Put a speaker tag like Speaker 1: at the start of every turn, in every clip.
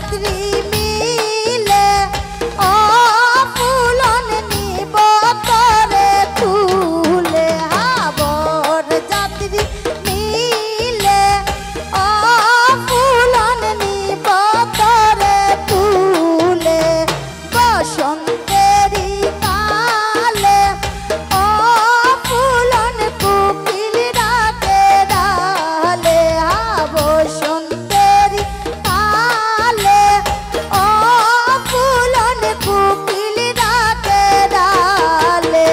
Speaker 1: যাত্রী মিলে ও ফুলন নিব তরে তুলে হাবর যাত্রী মিলে ও ফুলন নিব তরে তুলে বসন্তেরি কালে ও ফুলন কুকিল ডাকে ডালে বসন্তেরি কালে ও ফুলন কুকিল ডাকে ডালে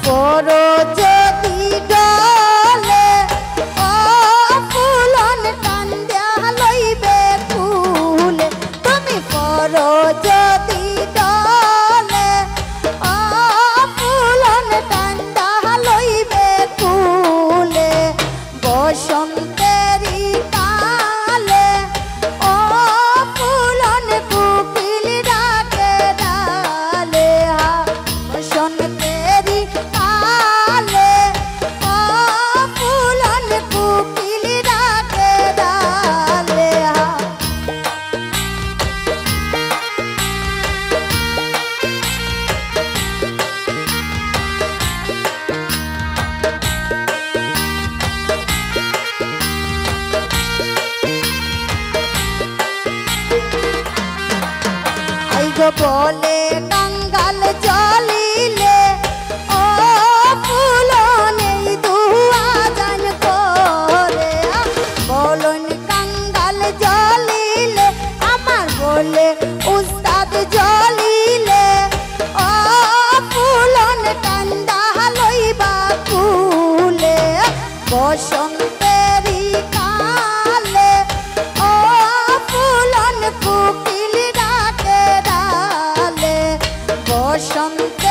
Speaker 1: পরো যদি ডলে ও ফুলন কান্দিয়া লইবে ফুলে তুমি পরো যদি ডলে ও ফুলন কান্দিয়া লইবে ফুলে বসন্তেরি কালে ও ফুলন কুকিল ডাকে ডালে বসন্তেরি কালে ও ফুলন কুকিল ডাকে ডালে আইগো বলে কাঙ্গাল জলিলে ও ফুলনে দুয়া জান করে বলন কাঙ্গাল জলিলে আমার বলে উস্তাদ জলিলে ও ফুলন কান্দা লইবা ফুলে বসন্তেরি কালে ও ফুলন কুকিল ডাকে ডালে বসন্ত